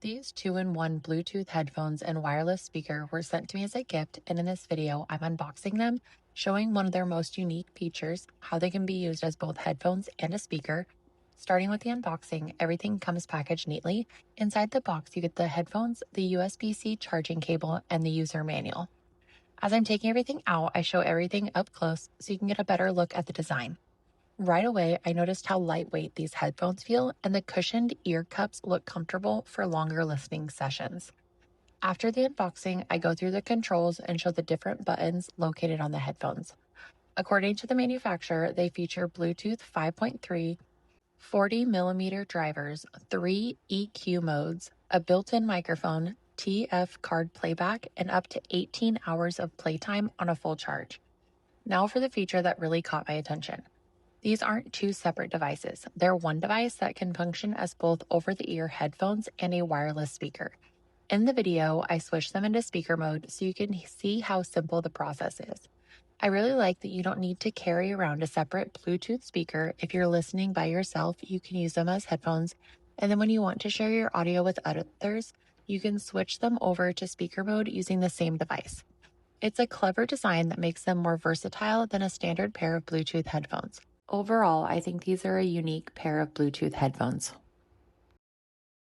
These two-in-one Bluetooth headphones and wireless speaker were sent to me as a gift, and in this video, I'm unboxing them, showing one of their most unique features, how they can be used as both headphones and a speaker. Starting with the unboxing, everything comes packaged neatly. Inside the box, you get the headphones, the USB-C charging cable, and the user manual. As I'm taking everything out, I show everything up close so you can get a better look at the design. Right away, I noticed how lightweight these headphones feel, and the cushioned ear cups look comfortable for longer listening sessions. After the unboxing, I go through the controls and show the different buttons located on the headphones. According to the manufacturer, they feature Bluetooth 5.3, 40mm drivers, 3 EQ modes, a built in microphone, TF card playback, and up to 18 hours of playtime on a full charge. Now for the feature that really caught my attention. These aren't two separate devices. They're one device that can function as both over-the-ear headphones and a wireless speaker. In the video, I switched them into speaker mode so you can see how simple the process is. I really like that you don't need to carry around a separate Bluetooth speaker. If you're listening by yourself, you can use them as headphones. And then when you want to share your audio with others, you can switch them over to speaker mode using the same device. It's a clever design that makes them more versatile than a standard pair of Bluetooth headphones. Overall, I think these are a unique pair of Bluetooth headphones.